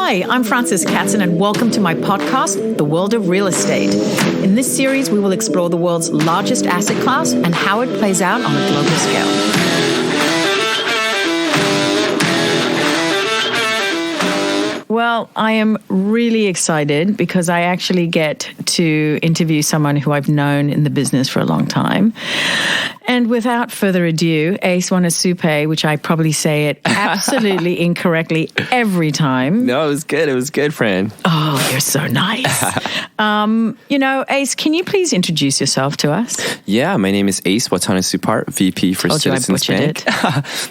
Hi, I'm Frances Katzen, and welcome to my podcast, The World of Real Estate. In this series, we will explore the world's largest asset class and how it plays out on a global scale. Well, I am really excited because I actually get to interview someone who I've known in the business for a long time. And without further ado, Watanasuparp, which I probably say it absolutely incorrectly every time. No, it was good. It was good, Fran. Oh, you're so nice. Ace, can you please introduce yourself to us? Yeah, my name is Watanasuparp, VP for Citizens Bank.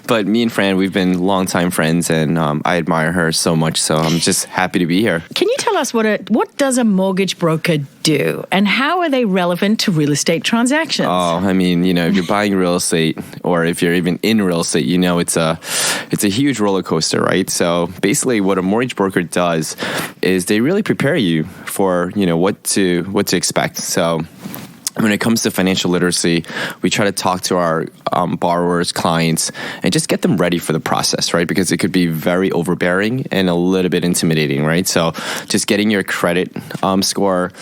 But me and Fran, we've been longtime friends, and I admire her so much, so I'm just happy to be here. Can you tell us what does a mortgage broker do, and how are they relevant to real estate transactions? Oh, I mean, if you're buying real estate, or if you're even in real estate, it's a huge roller coaster, right? So basically, what a mortgage broker does is they really prepare you for what to expect. So when it comes to financial literacy, we try to talk to our borrowers, clients, and just get them ready for the process, right? Because it could be very overbearing and a little bit intimidating, right? So just getting your credit score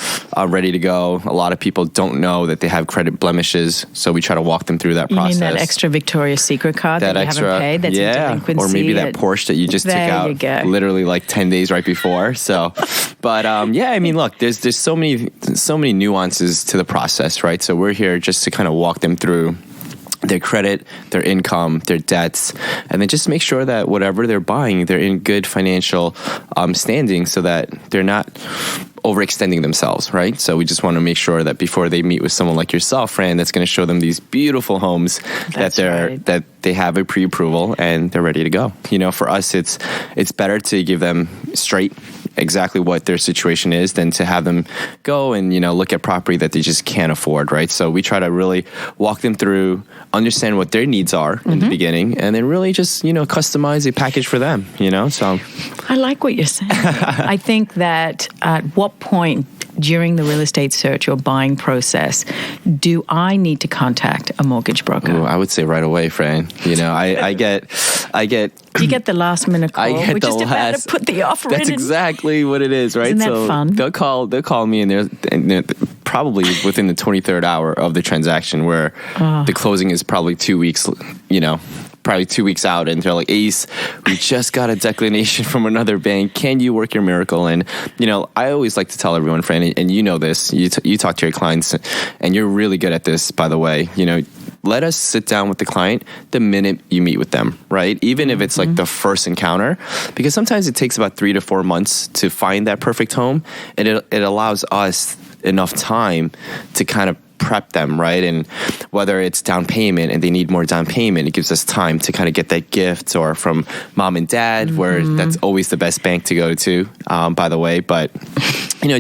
ready to go. A lot of people don't know that they have credit blemishes, so we try to walk them through that process. You mean that extra Victoria's Secret card that you haven't paid that's in delinquency? Or maybe that Porsche that you just took out literally like 10 days right before. So, but look, there's so many nuances to the process. Right? So we're here just to kind of walk them through their credit, their income, their debts, and then just make sure that whatever they're buying, they're in good financial standing so that they're not overextending themselves, right? So we just want to make sure that before they meet with someone like yourself, Fran, that's going to show them these beautiful homes that they have a pre-approval and they're ready to go. For us, it's better to give them straight exactly what their situation is than to have them go and look at property that they just can't afford, right? So we try to really walk them through, understand what their needs are in the beginning, and then really just customize a package for them. So I like what you're saying. I think that at what point during the real estate search or buying process do I need to contact a mortgage broker? Ooh, I would say right away, Fran. I get. Do you get the last minute call? We're just about to put the offer in. That's exactly what it is, right? Isn't that fun? They'll call me, and they're probably within the 23rd hour of the transaction, where the closing is probably 2 weeks. Probably 2 weeks out, and they're like, Ace, we just got a declination from another bank. Can you work your miracle? And, I always like to tell everyone, Fran, and this, you talk to your clients, and you're really good at this, by the way, let us sit down with the client the minute you meet with them, right? Even if it's like the first encounter, because sometimes it takes about 3 to 4 months to find that perfect home, and it allows us enough time to kind of prep them, right? And whether it's down payment and they need more down payment, it gives us time to kind of get that gift, or from mom and dad, where that's always the best bank to go to, by the way. But,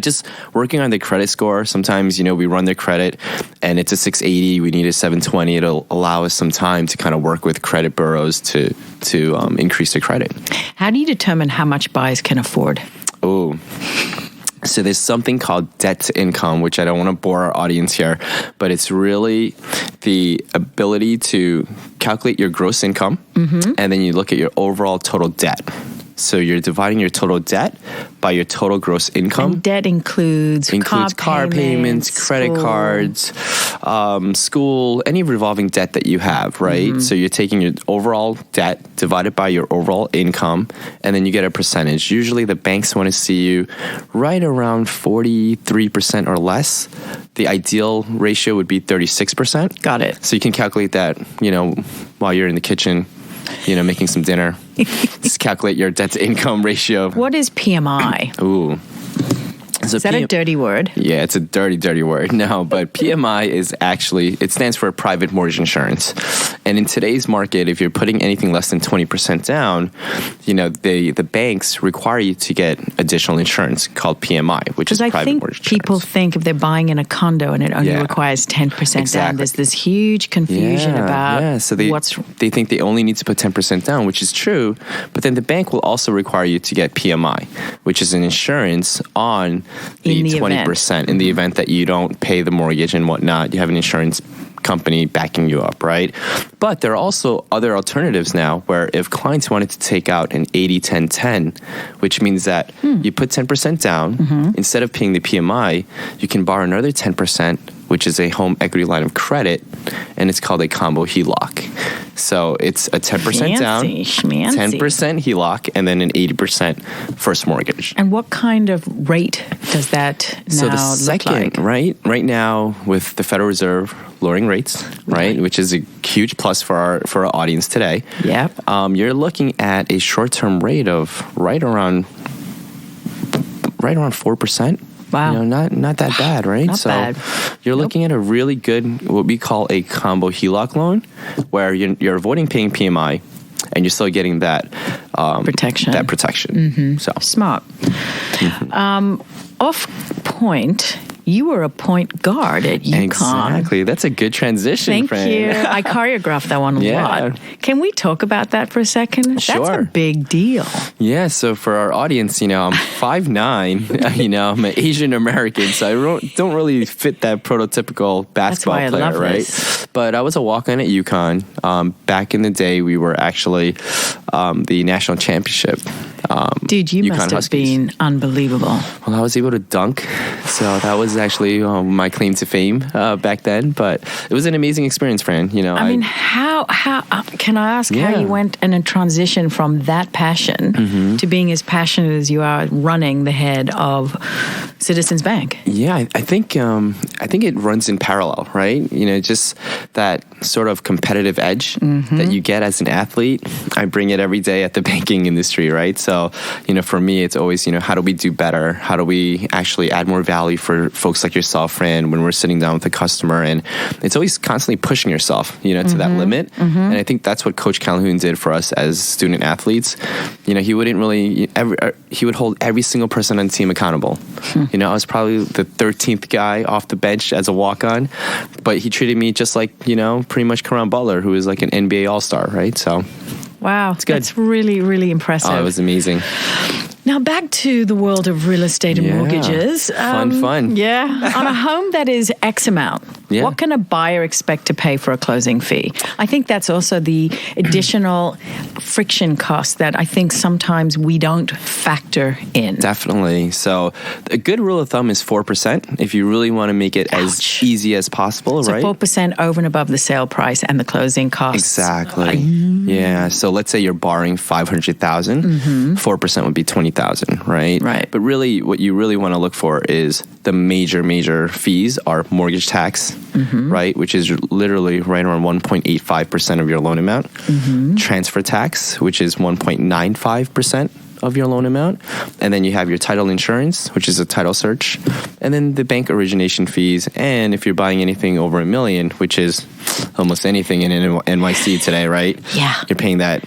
just working on the credit score. Sometimes, we run their credit and it's a 680, we need a 720. It'll allow us some time to kind of work with credit bureaus to increase their credit. How do you determine how much buyers can afford? Oh, so there's something called debt to income, which I don't want to bore our audience here, but it's really the ability to calculate your gross income, and then you look at your overall total debt. So you're dividing your total debt by your total gross income. And debt includes car payments, credit cards, school, any revolving debt that you have, right? So you're taking your overall debt divided by your overall income, and then you get a percentage. Usually the banks want to see you right around 43% or less. The ideal ratio would be 36%. Got it. So you can calculate that, while you're in the kitchen, making some dinner. Just calculate your debt to income ratio. What is PMI? Ooh. So is that a dirty word? Yeah, it's a dirty word. No, but PMI is actually, it stands for private mortgage insurance. And in today's market, if you're putting anything less than 20% down, the banks require you to get additional insurance called PMI, which is private mortgage insurance. Because I think people think if they're buying in a condo and it only requires 10% down, there's this huge confusion about so they think they only need to put 10% down, which is true. But then the bank will also require you to get PMI, which is an insurance on the 20% in the event that you don't pay the mortgage and whatnot. You have an insurance company backing you up, right? But there are also other alternatives now where if clients wanted to take out an 80-10-10, which means that you put 10% down, instead of paying the PMI, you can borrow another 10%, which is a home equity line of credit, and it's called a combo HELOC. So it's a 10% down, schmancy. 10% HELOC, and then an 80% first mortgage. And what kind of rate does that now So the second, look like? right now with the Federal Reserve lowering rates, right, which is a huge plus for our audience today. Yep. You're looking at a short-term rate of right around 4%. Wow. Not that bad, right? Not bad. You're looking at a really good, what we call a combo HELOC loan, where you're avoiding paying PMI, and you're still getting that protection. That protection. So Smart. Off point, you were a point guard at UConn. Exactly. That's a good transition, Thank friend. you. I choreographed that one a lot. Can we talk about that for a second? Sure. That's a big deal. Yeah, so for our audience, I'm 5'9", I'm an Asian American, so I don't really fit that prototypical basketball That's why player, I love right? this. But I was a walk-on at UConn. Back in the day, we were actually the national championship. Dude, you UConn must have Huskies. been unbelievable. Well, I was able to dunk, so that was actually my claim to fame back then. But it was an amazing experience, Fran. I mean, how can I ask how you went and transitioned from that passion to being as passionate as you are running the head of Citizens Bank? Yeah, I think it runs in parallel, right? Just that sort of competitive edge that you get as an athlete. I bring it every day at the banking industry, right? So, for me, it's always, how do we do better? How do we actually add more value for folks like yourself, Fran, when we're sitting down with a customer? And it's always constantly pushing yourself, to that limit. And I think that's what Coach Calhoun did for us as student athletes. He wouldn't really, he would hold every single person on the team accountable. I was probably the 13th guy off the bench as a walk-on, but he treated me just like, pretty much Caron Butler, who is like an NBA All-Star, right? So, wow, it's good. That's really, really impressive. Oh, it was amazing. Now back to the world of real estate and mortgages. Fun. Yeah. On a home that is X amount, what can a buyer expect to pay for a closing fee? I think that's also the additional friction cost that I think sometimes we don't factor in. Definitely. So a good rule of thumb is 4% if you really want to make it as easy as possible, so right? 4% over and above the sale price and the closing costs. Exactly. Yeah. So let's say you're borrowing $500,000, 4% would be $20,000, right? Right. But really, what you really want to look for is the major fees are mortgage tax, right? Which is literally right around 1.85% of your loan amount. Transfer tax, which is 1.95% of your loan amount. And then you have your title insurance, which is a title search. And then the bank origination fees. And if you're buying anything over $1 million, which is almost anything in NYC today, right? Yeah. You're paying that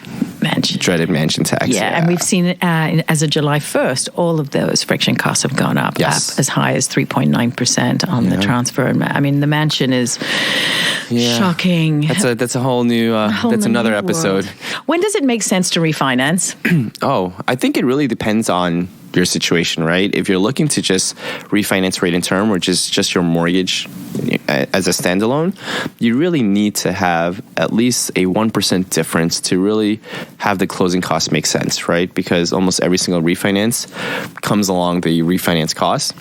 dreaded mansion tax. Yeah, and we've seen as of July 1st, all of those friction costs have gone up, up as high as 3.9% on the transfer. I mean, the mansion is shocking. That's a whole new, that's another episode. When does it make sense to refinance? I think it really depends on your situation, right? If you're looking to just refinance rate and term, which is just your mortgage as a standalone, you really need to have at least a 1% difference to really have the closing costs make sense, right? Because almost every single refinance comes along the refinance cost.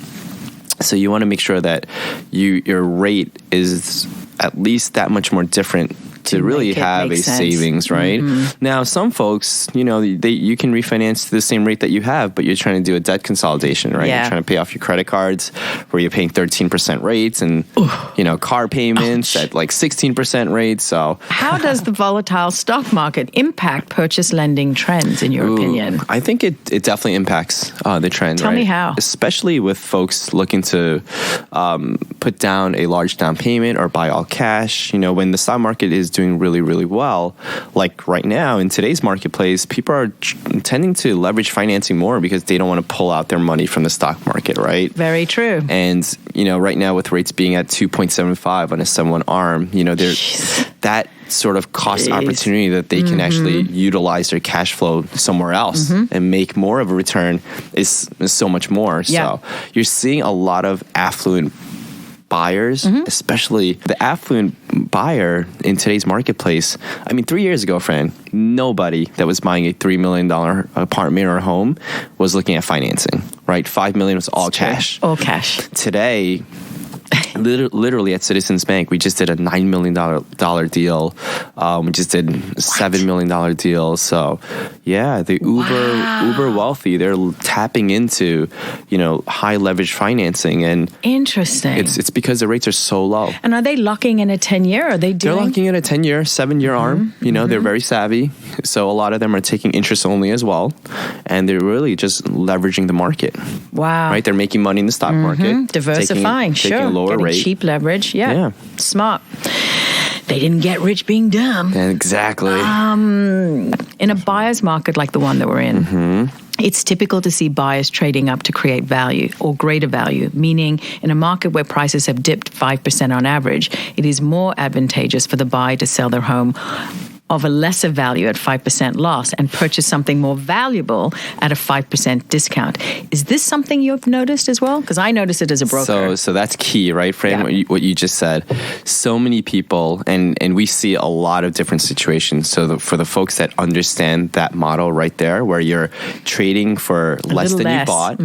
So you want to make sure that your rate is at least that much more different to really have a savings, right? Now, some folks, you can refinance to the same rate that you have, but you're trying to do a debt consolidation, right? You're trying to pay off your credit cards where you're paying 13% rates and, car payments at like 16% rates. So how does the volatile stock market impact purchase lending trends, in your opinion? I think it definitely impacts the trend. Tell me how. Especially with folks looking to put down a large down payment or buy all cash. When the stock market is doing really, really well, like right now in today's marketplace, people are tending to leverage financing more because they don't want to pull out their money from the stock market, right? Very true. And, right now with rates being at 2.75 on a 7-1 ARM, there's that sort of cost opportunity that they can actually utilize their cash flow somewhere else and make more of a return is so much more. So you're seeing a lot of affluent buyers, especially the affluent buyer in today's marketplace. I mean, 3 years ago, Fran, nobody that was buying a $3 million apartment or home was looking at financing, right? $5 million was all cash. All cash. Today, literally at Citizens Bank, we just did a $9 million deal. We just did a $7 million deal. So, yeah, the uber wealthy, they're tapping into, high leverage financing, and interesting. It's because the rates are so low. And are they locking in a 10-year? Are they doing? They're locking in a 10-year, 7-year arm. They're very savvy. So a lot of them are taking interest only as well, and they're really just leveraging the market. Wow. Right? They're making money in the stock market, diversifying, taking a lower rate. Cheap leverage, yeah. Smart. They didn't get rich being dumb. Exactly. In a buyer's market like the one that we're in, it's typical to see buyers trading up to create value or greater value, meaning in a market where prices have dipped 5% on average, it is more advantageous for the buyer to sell their home of a lesser value at 5% loss and purchase something more valuable at a 5% discount. Is this something you've noticed as well? Because I noticed it as a broker. So that's key, right, Fran? Yeah. What you just said. So many people, and we see a lot of different situations. So for the folks that understand that model right there, where you're trading for less than you bought,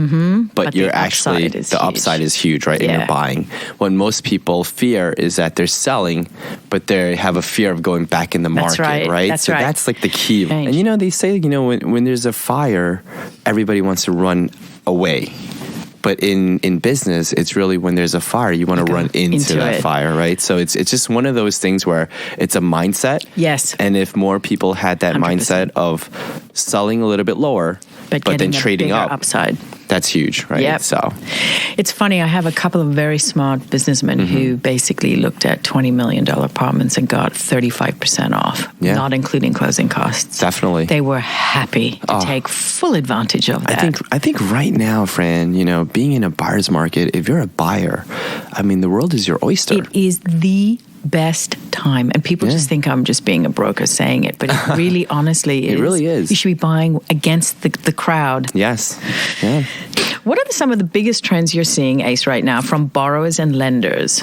but you're actually, the upside is huge, right? And you're buying. What most people fear is that they're selling, but they have a fear of going back in the market. Right? That's so right. That's like the key. Right. And they say, when there's a fire, everybody wants to run away. But in business, it's really when there's a fire, you want to run into that fire, right? So it's just one of those things where it's a mindset. Yes. And if more people had that 100%. Mindset of selling a little bit lower, but then trading up, upside. That's huge, right? Yep. So it's funny. I have a couple of very smart businessmen who basically looked at $20 million apartments and got 35% off, not including closing costs. Definitely. They were happy to take full advantage of that. I think right now, Fran, being in a buyer's market, if you're a buyer, I mean, the world is your oyster. It is the best time, and people just think I'm just being a broker saying it, but it really honestly is. It really is. You should be buying against the crowd. Yes. Yeah. What are some of the biggest trends you're seeing, Ace, right now from borrowers and lenders?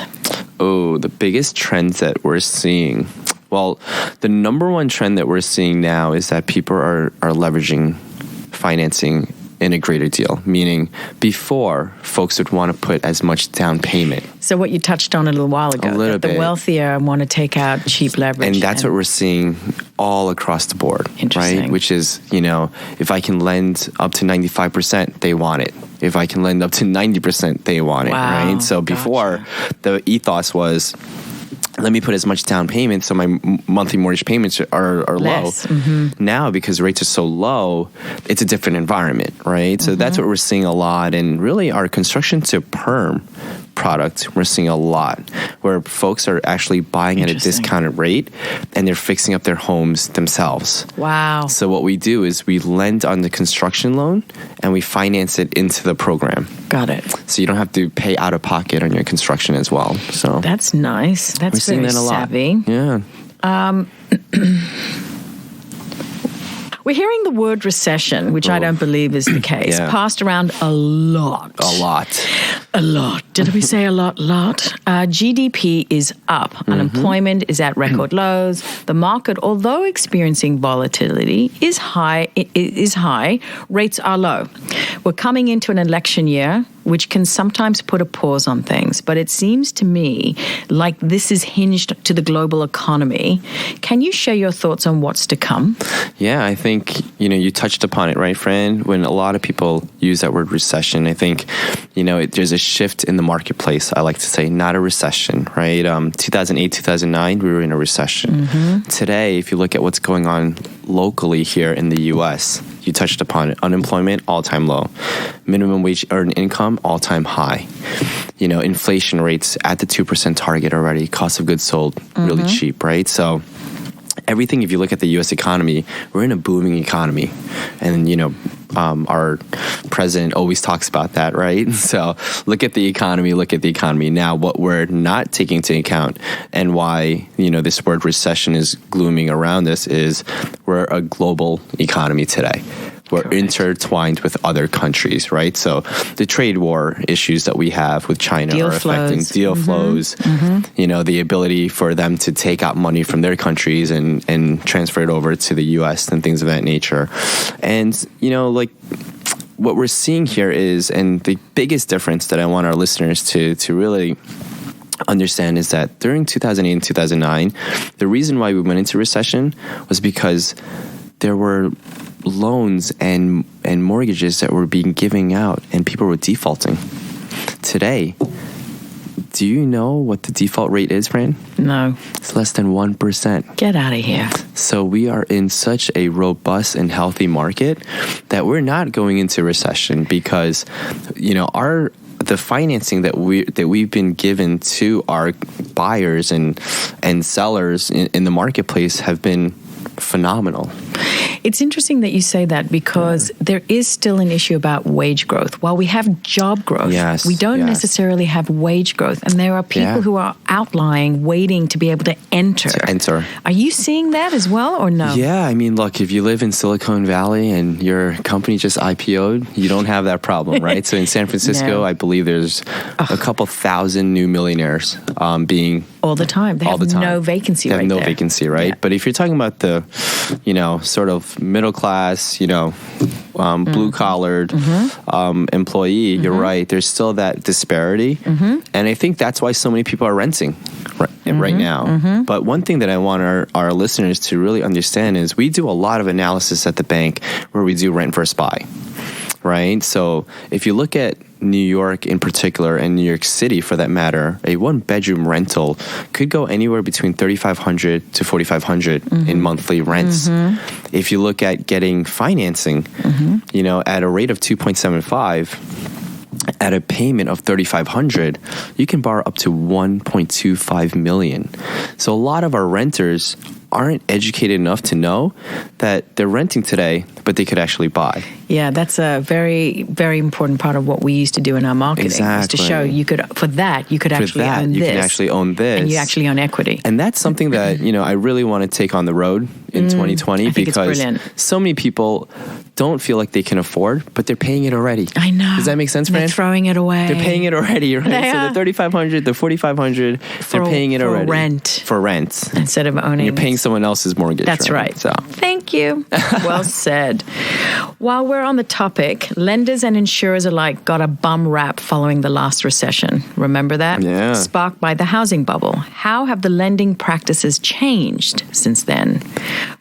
Oh, the biggest trends that we're seeing. Well, the number one trend that we're seeing now is that people are leveraging financing in a greater deal, meaning before folks would want to put as much down payment. So what you touched on a little while ago, that the wealthier want to take out cheap leverage. And that's what we're seeing all across the board, right? Which is, if I can lend up to 95%, they want it. If I can lend up to 90%, they want it, right? So before, the ethos was, let me put as much down payment so my monthly mortgage payments are low. Now, because rates are so low, it's a different environment, right? So that's what we're seeing a lot. And really, our construction to perm product, we're seeing a lot where folks are actually buying at a discounted rate and they're fixing up their homes themselves. Wow. So what we do is we lend on the construction loan and we finance it into the program. Got it. So you don't have to pay out of pocket on your construction as well. So that's nice. That's we're seeing very that a lot. Savvy. Yeah. We're hearing the word recession, which I don't believe is the case, passed around a lot. A lot. Did we say a lot? GDP is up. Unemployment is at record lows. The market, although experiencing volatility, is high. Rates are low. We're coming into an election year, which can sometimes put a pause on things. But it seems to me like this is hinged to the global economy. Can you share your thoughts on what's to come? Yeah, I think, you touched upon it, right, Fran? When a lot of people use that word recession, I think, there's a shift in the marketplace, I like to say, not a recession, right? 2008, 2009, we were in a recession. Today, if you look at what's going on locally here in the U.S., you touched upon it. Unemployment, all-time low. Minimum wage earned income, all-time high. Inflation rates at the 2% target already. Cost of goods sold, really cheap, right? So everything, if you look at the U.S. economy, we're in a booming economy. And, our president always talks about that, right? So look at the economy. Now, what we're not taking into account and why, this word recession is glooming around us is we're a global economy today. we're Correct. intertwined with other countries, right? So the trade war issues that we have with China Deal are affecting flows. deal flows, the ability for them to take out money from their countries and transfer it over to the US and things of that nature. And, what we're seeing here is, and the biggest difference that I want our listeners to really understand is that during 2008 and 2009, the reason why we went into recession was because there were loans and mortgages that were being given out and people were defaulting. Today, do you know what the default rate is, Fran? No. It's less than 1%. Get out of here. So we are in such a robust and healthy market that we're not going into recession because, the financing that we've been given to our buyers and sellers in the marketplace have been phenomenal. It's interesting that you say that because there is still an issue about wage growth. While we have job growth, we don't necessarily have wage growth. And there are people who are outlying, waiting to be able to enter. Are you seeing that as well or no? Yeah, I mean, look, if you live in Silicon Valley and your company just IPO'd, you don't have that problem, right? So in San Francisco, I believe there's a couple thousand new millionaires being... All the time. They have no vacancy right there. They have no vacancy, right? Yeah. But if you're talking about the, sort of middle class, blue-collared employee, you're right. There's still that disparity. And I think that's why so many people are renting right now. But one thing that I want our listeners to really understand is we do a lot of analysis at the bank where we do rent versus buy, right? So if you look at New York in particular, and New York City for that matter, a one-bedroom rental could go anywhere between $3,500 to $4,500 in monthly rents. If you look at getting financing, at a rate of 2.75, at a payment of $3,500, you can borrow up to $1.25 million. So a lot of our renters aren't educated enough to know that they're renting today, but they could actually buy. Yeah, that's a very, very important part of what we used to do in our marketing. Exactly. Is to show you could actually own this. You can actually own this. And you actually own equity. And that's something that, I really want to take on the road in 2020 because so many people don't feel like they can afford, but they're paying it already. I know. Does that make sense, Fran? They're throwing it away. They're paying it already, right? So the $3,500, the $4,500, they're paying it already. For rent. Instead of owning. And you're paying someone else's mortgage. That's right. So. Thank you. Well said. While we're on the topic, lenders and insurers alike got a bum rap following the last recession. Remember that? Yeah. Sparked by the housing bubble. How have the lending practices changed since then?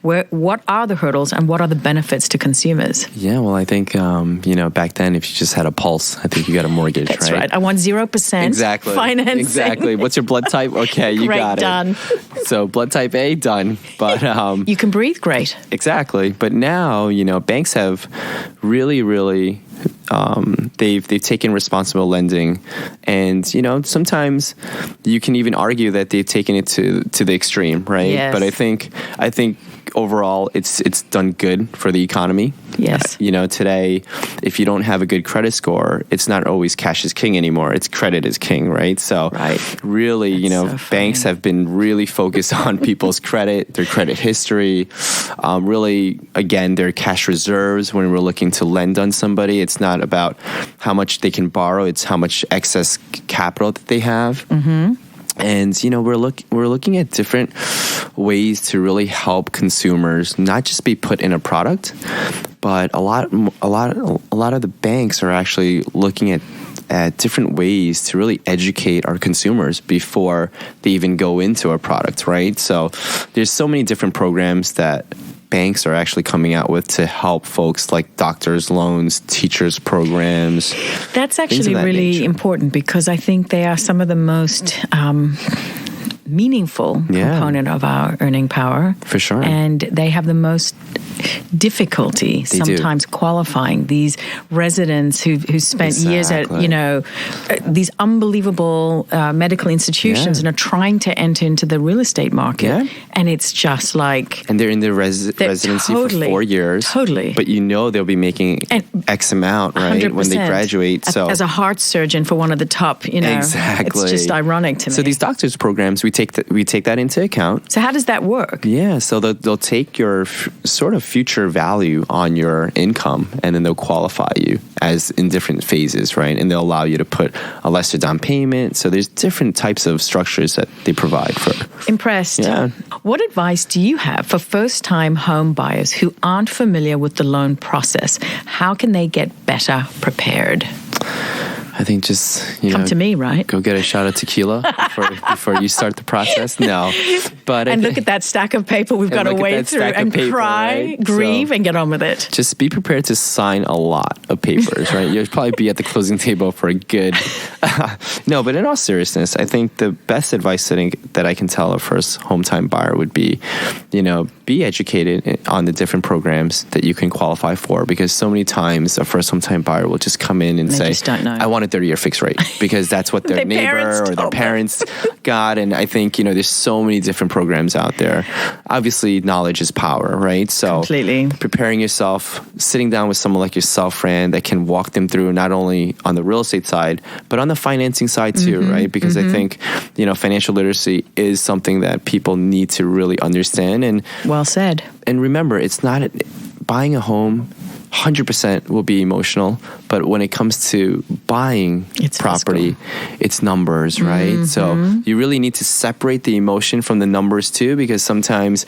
What are the hurdles and what are the benefits to consumers? Yeah, well, I think, back then, if you just had a pulse, I think you got a mortgage, That's right. I want 0% financing. Exactly. What's your blood type? Okay, you got it. Done. So blood type A, done. But you can breathe great. Exactly. But now, banks have really, really they've taken responsible lending, and sometimes you can even argue that they've taken it to the extreme, right? Yes. But I think overall it's done good for the economy. Yes. Today, if you don't have a good credit score, it's not always cash is king anymore. It's credit is king, right? So really, banks have been really focused on people's credit, their credit history, really, again, their cash reserves when we're looking to lend on somebody. It's not about how much they can borrow, it's how much excess capital that they have. And we're looking at different ways to really help consumers not just be put in a product, but a lot of the banks are actually looking at different ways to really educate our consumers before they even go into a product, right? So there's so many different programs that banks are actually coming out with to help folks, like doctors' loans, teachers' programs. That's actually really important because I think they are some of the most meaningful component of our earning power. For sure. And they have the most difficulty sometimes qualifying these residents who spent years at these unbelievable medical institutions and are trying to enter into the real estate market, and it's just like, and they're in the residency for 4 years, but they'll be making X amount, right, when they graduate. So as a heart surgeon for one of the top, exactly, it's just ironic to me. So these doctors programs, we take that into account. So how does that work? Yeah, so they'll take your sort of future value on your income, and then they'll qualify you as in different phases, right? And they'll allow you to put a lesser down payment. So there's different types of structures that they provide for. Impressed. Yeah. What advice do you have for first-time home buyers who aren't familiar with the loan process? How can they get better prepared? I think just, Come to me, right? Go get a shot of tequila before you start the process. No. And look at that stack of paper we've got to wade through and cry, right? Grieve, and get on with it. Just be prepared to sign a lot of papers, right? You'll probably be at the closing table for a good... No, but in all seriousness, I think the best advice that I can tell a first home-time buyer would be, be educated on the different programs that you can qualify for, because so many times a first home-time buyer will just come in and say, just don't know. I want a 30-year fixed rate, because that's what their neighbor or their parents got. And I think, there's so many different programs out there. Obviously, knowledge is power, right? So completely. Preparing yourself, sitting down with someone like yourself, Fran, that can walk them through not only on the real estate side, but on the financing side too, right? Because I think, financial literacy is something that people need to really understand. And well said. And remember, it's not buying a home 100% will be emotional, but when it comes to buying property, it's numbers, right? So you really need to separate the emotion from the numbers too, because sometimes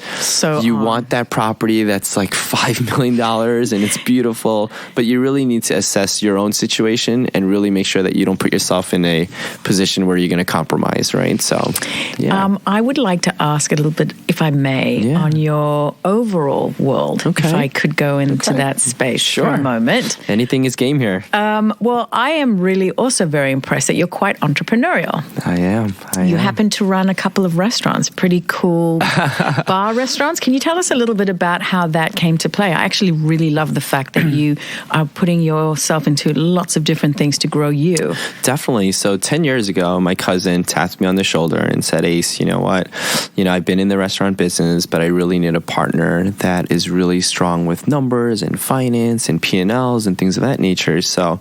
you want that property that's like $5 million and it's beautiful, but you really need to assess your own situation and really make sure that you don't put yourself in a position where you're going to compromise, right? So, yeah. I would like to ask a little bit, if I may, on your overall world, if I could go into that space. For a moment. Anything is game here. Well, I am really also very impressed that you're quite entrepreneurial. I am. You happen to run a couple of restaurants, pretty cool bar restaurants. Can you tell us a little bit about how that came to play? I actually really love the fact that you are putting yourself into lots of different things to grow you. Definitely. So 10 years ago, my cousin tapped me on the shoulder and said, Ace, you know what? I've been in the restaurant business, but I really need a partner that is really strong with numbers and finance and P&Ls and things of that nature. So,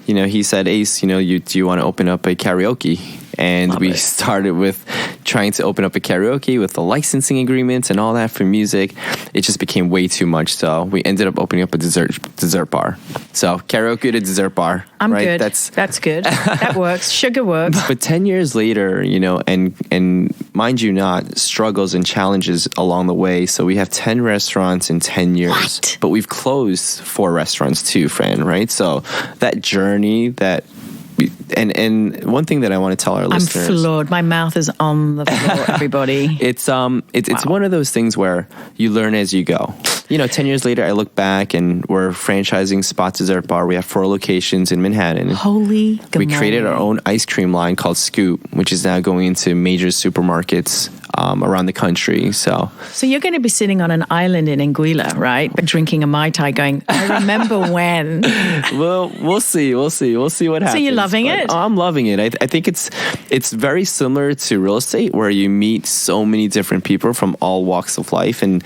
he said, Ace, do you want to open up a karaoke? And we started with trying to open up a karaoke with the licensing agreements and all that for music. It just became way too much. So we ended up opening up a dessert bar. So karaoke to dessert bar. I'm right? good. That's good. That works. Sugar works. But 10 years later, and mind you not, struggles and challenges along the way. So we have 10 restaurants in 10 years. What? But we've closed 4 restaurants too, Fran, right? So that journey and one thing that I want to tell our listeners... I'm floored. My mouth is on the floor, everybody. It's one of those things where you learn as you go. 10 years later, I look back and we're franchising Spot Dessert Bar. We have 4 locations in Manhattan. Holy We created our own ice cream line called Scoop, which is now going into major supermarkets around the country. So you're going to be sitting on an island in Anguilla, right? But drinking a Mai Tai going, I remember when. Well, we'll see. We'll see what happens. So you're loving it? I'm loving it. I think it's very similar to real estate, where you meet so many different people from all walks of life. And,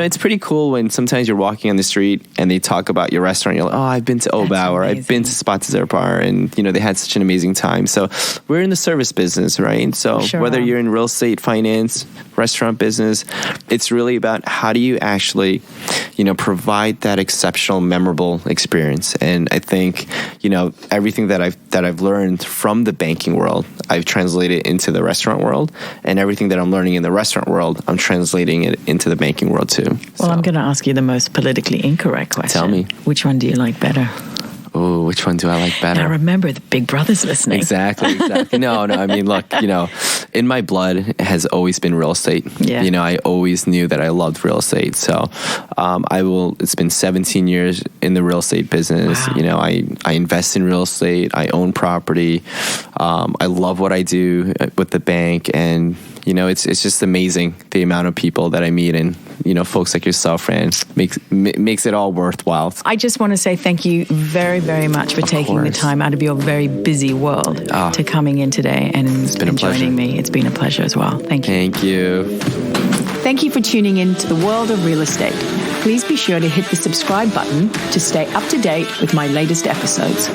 it's pretty cool when sometimes you're walking on the street and they talk about your restaurant. You're like, I've been to Obao, or I've been to Spot Dessert Bar, and, they had such an amazing time. So we're in the service business, right? So whether you're in real estate, finance, restaurant business, it's really about how do you actually, provide that exceptional, memorable experience. And I think, everything that I've learned from the banking world, I've translated into the restaurant world, and everything that I'm learning in the restaurant world, I'm translating it into the banking world too. Well, I'm going to ask you the most politically incorrect question. Tell me. Which one do you like better? Oh, which one do I like better? Now remember, the Big Brother's listening. Exactly. No, I mean, look, in my blood has always been real estate. Yeah. I always knew that I loved real estate. So it's been 17 years in the real estate business. Wow. I invest in real estate. I own property. I love what I do with the bank. And, it's just amazing the amount of people that I meet, and, folks like yourself, Fran, makes it all worthwhile. I just want to say thank you very, very much for taking the time out of your very busy world to coming in today and joining me. It's been a pleasure as well. Thank you. Thank you. Thank you for tuning in to the world of real estate. Please be sure to hit the subscribe button to stay up to date with my latest episodes.